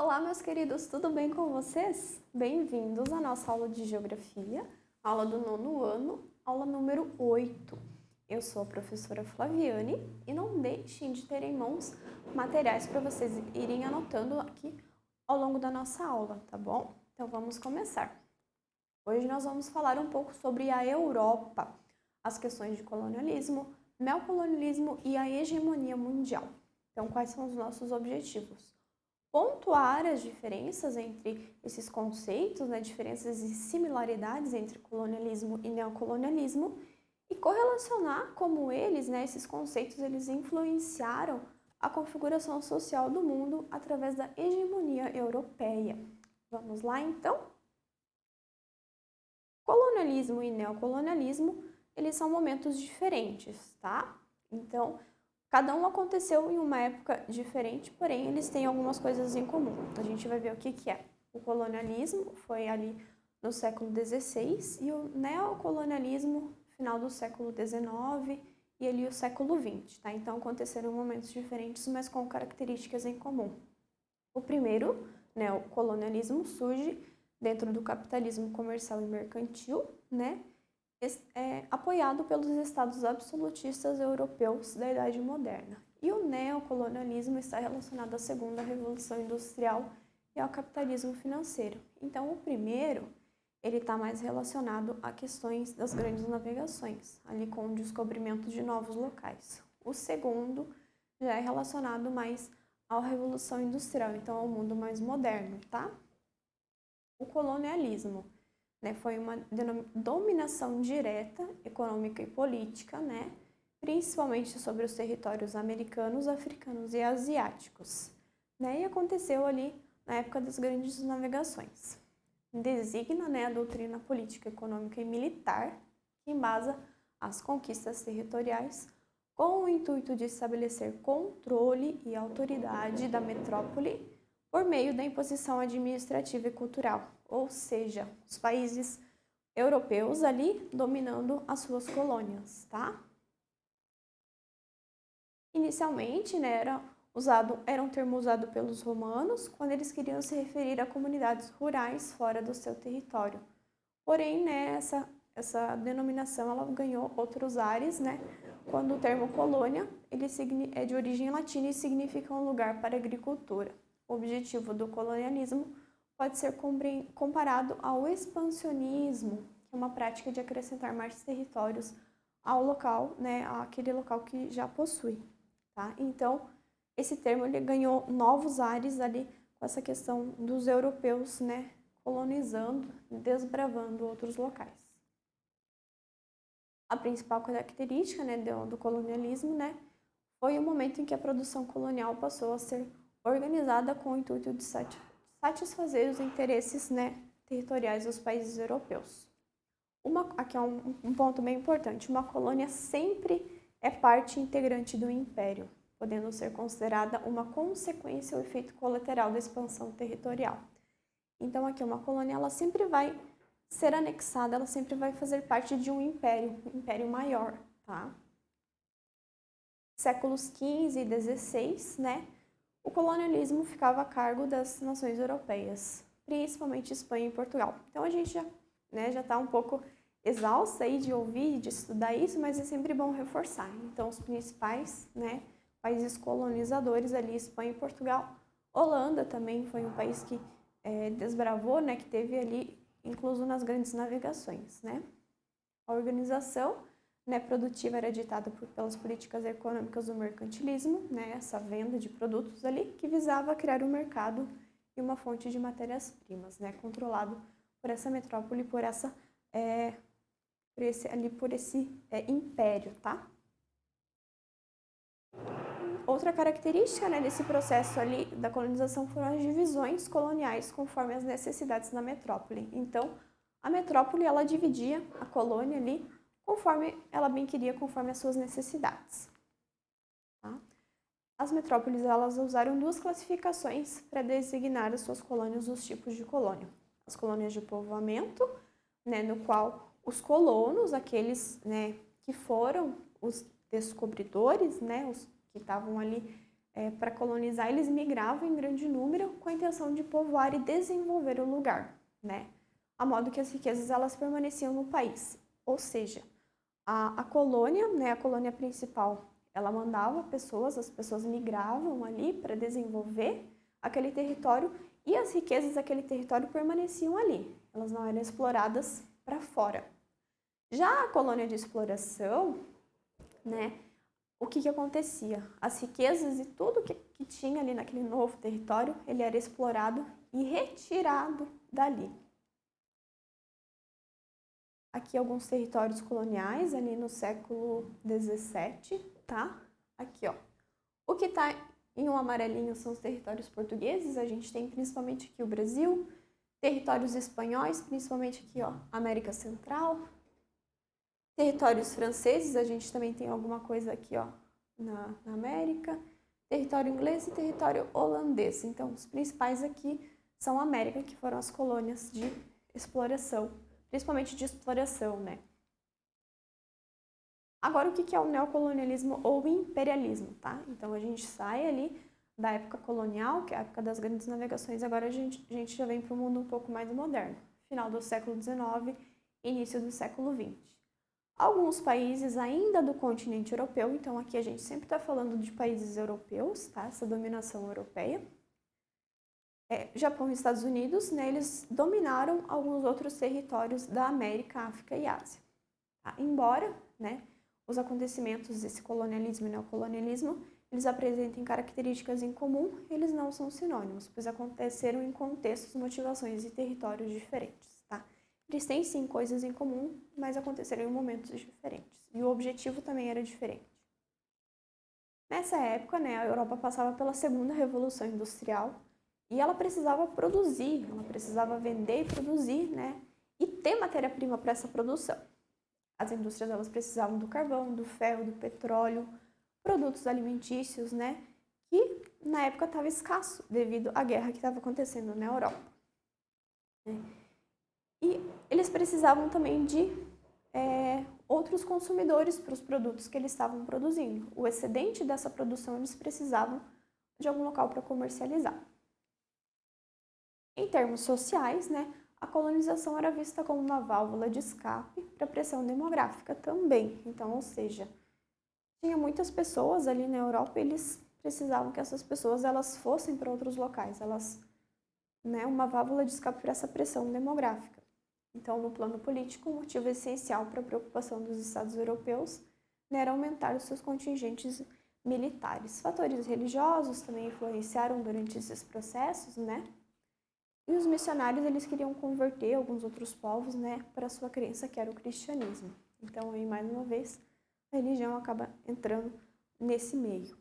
Olá, meus queridos, tudo bem com vocês? Bem-vindos à nossa aula de Geografia, aula do 9º ano, aula número 8. Eu sou a professora Flaviane e não deixem de ter em mãos materiais para vocês irem anotando aqui ao longo da nossa aula, tá bom? Então vamos começar. Hoje nós vamos falar um pouco sobre a Europa, as questões de colonialismo, neocolonialismo e a hegemonia mundial. Então, quais são os nossos objetivos? Pontuar as diferenças entre esses conceitos, né, diferenças e similaridades entre colonialismo e neocolonialismo e correlacionar como eles, né, esses conceitos, eles influenciaram a configuração social do mundo através da hegemonia europeia. Vamos lá, então? Colonialismo e neocolonialismo, eles são momentos diferentes, tá? Então, cada um aconteceu em uma época diferente, porém eles têm algumas coisas em comum. A gente vai ver o que que é. O colonialismo foi ali no século XVI e o neocolonialismo final do século XIX e ali o século XX, tá? Então aconteceram momentos diferentes, mas com características em comum. O primeiro, né, o colonialismo surge dentro do capitalismo comercial e mercantil, né? Apoiado pelos estados absolutistas europeus da Idade Moderna. E o neocolonialismo está relacionado à segunda revolução industrial e ao capitalismo financeiro. Então, o primeiro, ele está mais relacionado a questões das grandes navegações, ali com o descobrimento de novos locais. O segundo já é relacionado mais à revolução industrial, então ao mundo mais moderno, tá? O colonialismo, né, foi uma dominação direta, econômica e política, né, principalmente sobre os territórios americanos, africanos e asiáticos, né, e aconteceu ali na época das grandes navegações. Designa, né, a doutrina política, econômica e militar que embasa as conquistas territoriais com o intuito de estabelecer controle e autoridade da metrópole por meio da imposição administrativa e cultural, ou seja, os países europeus ali dominando as suas colônias, tá? Inicialmente, né, era um termo usado pelos romanos quando eles queriam se referir a comunidades rurais fora do seu território. Porém, né, essa denominação ela ganhou outros ares, né, quando o termo colônia ele é de origem latina e significa um lugar para a agricultura. O objetivo do colonialismo pode ser comparado ao expansionismo, que é uma prática de acrescentar mais territórios ao local, né, àquele local que já possui, tá? Então, esse termo ele ganhou novos ares ali com essa questão dos europeus, né, colonizando, desbravando outros locais. A principal característica, né, do colonialismo, né, foi o momento em que a produção colonial passou a ser organizada com o intuito de satisfazer os interesses, né, territoriais dos países europeus. Aqui é um ponto bem importante, uma colônia sempre é parte integrante do império, podendo ser considerada uma consequência ou efeito colateral da expansão territorial. Então aqui uma colônia ela sempre vai ser anexada, ela sempre vai fazer parte de um império maior, tá? Séculos XV e XVI, né? O colonialismo ficava a cargo das nações europeias, principalmente Espanha e Portugal. Então a gente já está um pouco exausta aí de ouvir e de estudar isso, mas é sempre bom reforçar. Então os principais, né, países colonizadores ali, Espanha e Portugal. Holanda também foi um país que desbravou, né, que teve ali incluso nas grandes navegações, né? A organização, né, produtiva era ditada pelas políticas econômicas do mercantilismo, né, essa venda de produtos ali que visava criar um mercado e uma fonte de matérias-primas, né, controlado por essa metrópole, por esse império, tá? Outra característica, né, desse processo ali da colonização foram as divisões coloniais conforme as necessidades da metrópole. Então, a metrópole ela dividia a colônia ali conforme ela bem queria, conforme as suas necessidades. Tá? As metrópoles elas usaram duas classificações para designar as suas colônias, os tipos de colônia. As colônias de povoamento, né, no qual os colonos, aqueles, né, que foram os descobridores, né, os que estavam ali para colonizar, eles migravam em grande número com a intenção de povoar e desenvolver o lugar, né? A modo que as riquezas elas permaneciam no país. Ou seja, a colônia, né, a colônia principal, ela mandava pessoas, as pessoas migravam ali para desenvolver aquele território e as riquezas daquele território permaneciam ali. Elas não eram exploradas para fora. Já a colônia de exploração, né, o que acontecia? As riquezas e tudo que tinha ali naquele novo território, ele era explorado e retirado dali. Aqui alguns territórios coloniais, ali no século XVII, tá? Aqui, ó. O que tá em um amarelinho são os territórios portugueses, a gente tem principalmente aqui o Brasil, territórios espanhóis, principalmente aqui, ó, América Central, territórios franceses, a gente também tem alguma coisa aqui, ó, na América, território inglês e território holandês. Então, os principais aqui são a América, que foram as colônias de exploração, principalmente de exploração, né? Agora, o que é o neocolonialismo ou imperialismo, tá? Então, a gente sai ali da época colonial, que é a época das grandes navegações, agora a gente já vem para um mundo um pouco mais moderno, final do século XIX, início do século XX. Alguns países ainda do continente europeu, então aqui a gente sempre está falando de países europeus, tá? Essa dominação europeia. Japão e Estados Unidos, né, eles dominaram alguns outros territórios da América, África e Ásia. Tá? Embora, né, os acontecimentos desse colonialismo e neocolonialismo, eles apresentem características em comum, eles não são sinônimos, pois aconteceram em contextos, motivações e territórios diferentes. Tá? Eles têm sim coisas em comum, mas aconteceram em momentos diferentes. E o objetivo também era diferente. Nessa época, né, a Europa passava pela segunda revolução industrial e ela precisava produzir, ela precisava vender e produzir, né, e ter matéria-prima para essa produção. As indústrias elas precisavam do carvão, do ferro, do petróleo, produtos alimentícios, né, que na época estava escasso devido à guerra que estava acontecendo na Europa. E eles precisavam também de outros consumidores para os produtos que eles estavam produzindo. O excedente dessa produção eles precisavam de algum local para comercializar. Em termos sociais, né, a colonização era vista como uma válvula de escape para a pressão demográfica também. Então, ou seja, tinha muitas pessoas ali na Europa, eles precisavam que essas pessoas elas fossem para outros locais, elas, né, uma válvula de escape para essa pressão demográfica. Então, no plano político, o motivo essencial para a preocupação dos Estados europeus, né, era aumentar os seus contingentes militares. Fatores religiosos também influenciaram durante esses processos, né? E os missionários eles queriam converter alguns outros povos, né, para a sua crença que era o cristianismo. Então, aí mais uma vez, a religião acaba entrando nesse meio.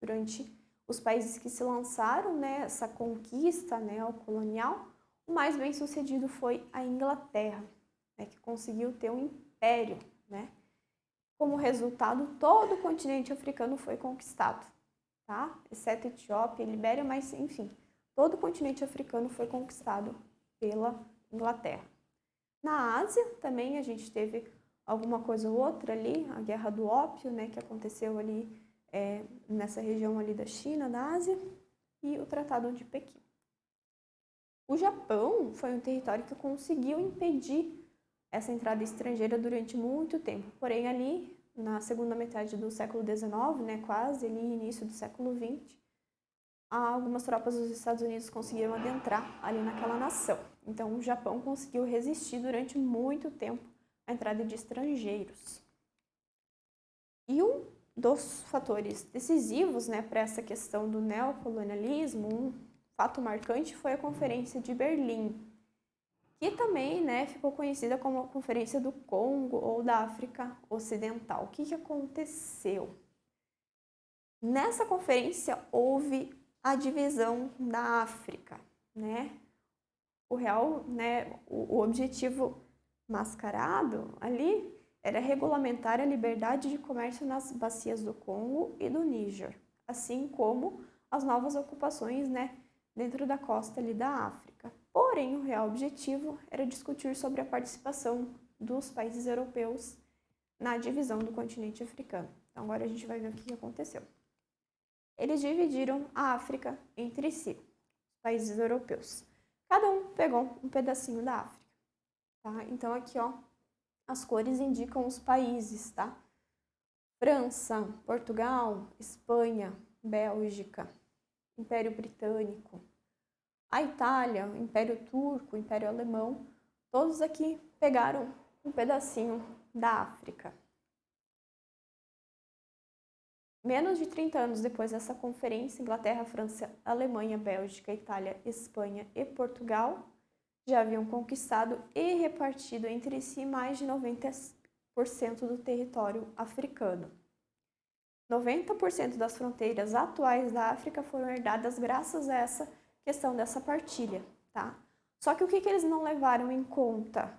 Durante os países que se lançaram, né, essa conquista neocolonial, o mais bem sucedido foi a Inglaterra, né, que conseguiu ter um império, né? Como resultado, todo o continente africano foi conquistado, tá? Exceto Etiópia e Libéria, mas enfim, todo o continente africano foi conquistado pela Inglaterra. Na Ásia também a gente teve alguma coisa ou outra ali, a Guerra do Ópio, né, que aconteceu ali nessa região ali da China, da Ásia, e o Tratado de Pequim. O Japão foi um território que conseguiu impedir essa entrada estrangeira durante muito tempo, porém ali na segunda metade do século XIX, né, quase ali início do século XX, algumas tropas dos Estados Unidos conseguiram adentrar ali naquela nação. Então, o Japão conseguiu resistir durante muito tempo à entrada de estrangeiros. E um dos fatores decisivos, né, para essa questão do neocolonialismo, um fato marcante foi a Conferência de Berlim, que também, né, ficou conhecida como a Conferência do Congo ou da África Ocidental. O que aconteceu? Nessa conferência houve a divisão da África, né? O objetivo mascarado ali era regulamentar a liberdade de comércio nas bacias do Congo e do Níger, assim como as novas ocupações, né, dentro da costa ali da África. Porém, o real objetivo era discutir sobre a participação dos países europeus na divisão do continente africano. Então, agora a gente vai ver o que aconteceu. Eles dividiram a África entre si, os países europeus. Cada um pegou um pedacinho da África, tá? Então aqui, ó, as cores indicam os países, tá? França, Portugal, Espanha, Bélgica, Império Britânico, a Itália, o Império Turco, o Império Alemão, todos aqui pegaram um pedacinho da África. Menos de 30 anos depois dessa conferência, Inglaterra, França, Alemanha, Bélgica, Itália, Espanha e Portugal já haviam conquistado e repartido entre si mais de 90% do território africano. 90% das fronteiras atuais da África foram herdadas graças a essa questão dessa partilha, tá? Só que o que eles não levaram em conta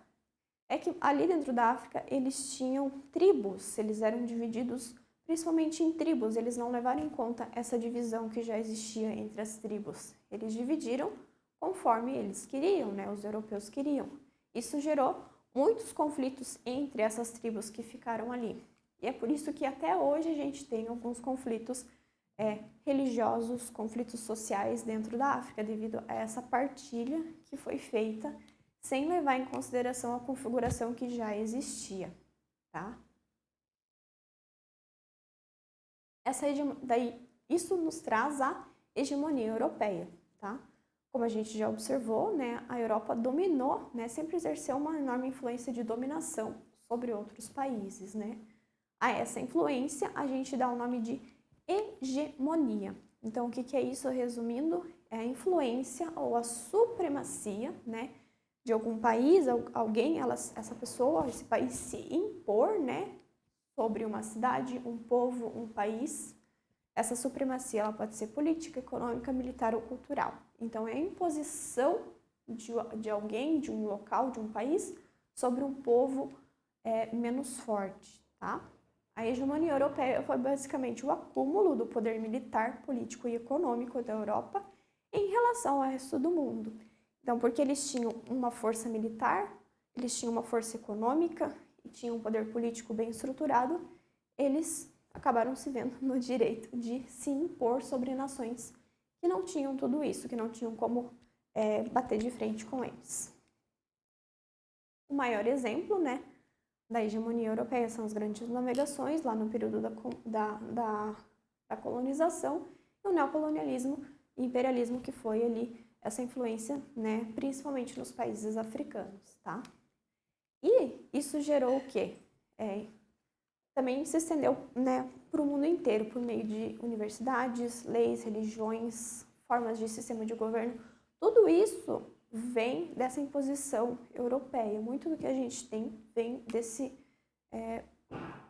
é que ali dentro da África eles tinham tribos, eles eram divididos principalmente em tribos, eles não levaram em conta essa divisão que já existia entre as tribos. Eles dividiram conforme eles queriam, né? Os europeus queriam. Isso gerou muitos conflitos entre essas tribos que ficaram ali. E é por isso que até hoje a gente tem alguns conflitos religiosos, conflitos sociais dentro da África, devido a essa partilha que foi feita sem levar em consideração a configuração que já existia, tá? Isso nos traz a hegemonia europeia, tá? Como a gente já observou, né, a Europa dominou, né, sempre exerceu uma enorme influência de dominação sobre outros países, né? A essa influência a gente dá o nome de hegemonia. Então, o que é isso? Resumindo, é a influência ou a supremacia, né, de algum país, alguém, essa pessoa, esse país se impor, né, sobre uma cidade, um povo, um país. Essa supremacia ela pode ser política, econômica, militar ou cultural. Então, é a imposição de alguém, de um local, de um país, sobre um povo menos forte, tá? A hegemonia europeia foi basicamente o acúmulo do poder militar, político e econômico da Europa em relação ao resto do mundo. Então, porque eles tinham uma força militar, eles tinham uma força econômica e tinham um poder político bem estruturado, eles acabaram se vendo no direito de se impor sobre nações que não tinham tudo isso, que não tinham como bater de frente com eles. O maior exemplo, né, da hegemonia europeia são as grandes navegações, lá no período da colonização, e o neocolonialismo e imperialismo, que foi ali essa influência, né, principalmente nos países africanos, tá? E isso gerou o quê? Também se estendeu, né, para o mundo inteiro, por meio de universidades, leis, religiões, formas de sistema de governo. Tudo isso vem dessa imposição europeia. Muito do que a gente tem vem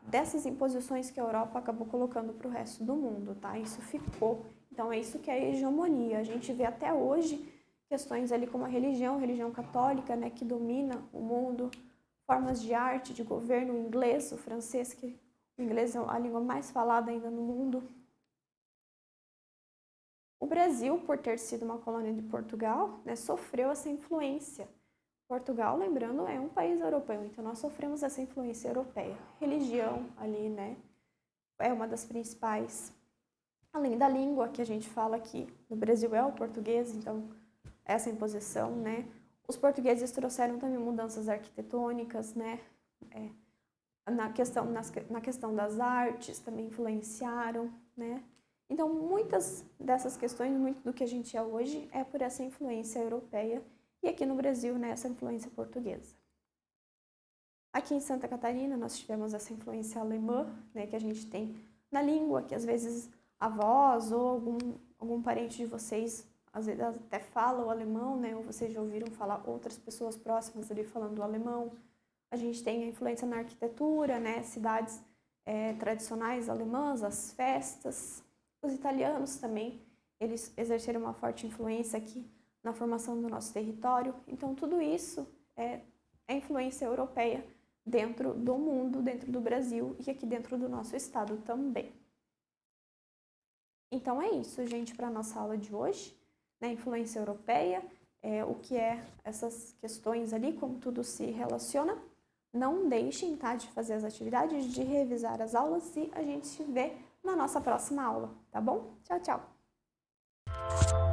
dessas imposições que a Europa acabou colocando para o resto do mundo, tá? Isso ficou. Então, é isso que é a hegemonia. A gente vê até hoje questões ali como a religião católica, né, que domina o mundo, formas de arte, de governo, o inglês, o francês, que o inglês é a língua mais falada ainda no mundo. O Brasil, por ter sido uma colônia de Portugal, né, sofreu essa influência. Portugal, lembrando, é um país europeu, então nós sofremos essa influência europeia. Religião ali, né, é uma das principais. Além da língua que a gente fala aqui no Brasil é o português, então essa imposição, né. Os portugueses trouxeram também mudanças arquitetônicas, né, na questão das artes também influenciaram, né. Então, muitas dessas questões, muito do que a gente é hoje, é por essa influência europeia e aqui no Brasil, né, essa influência portuguesa. Aqui em Santa Catarina, nós tivemos essa influência alemã, né, que a gente tem na língua, que às vezes avós ou algum parente de vocês, às vezes até fala o alemão, né, ou vocês já ouviram falar outras pessoas próximas ali falando o alemão. A gente tem a influência na arquitetura, né, cidades tradicionais alemãs, as festas. Os italianos também, eles exerceram uma forte influência aqui na formação do nosso território. Então, tudo isso é influência europeia dentro do mundo, dentro do Brasil e aqui dentro do nosso estado também. Então, é isso, gente, para a nossa aula de hoje, né? Influência europeia, o que é essas questões ali, como tudo se relaciona. Não deixem, tá, de fazer as atividades, de revisar as aulas e a gente se vê na nossa próxima aula, tá bom? Tchau, tchau!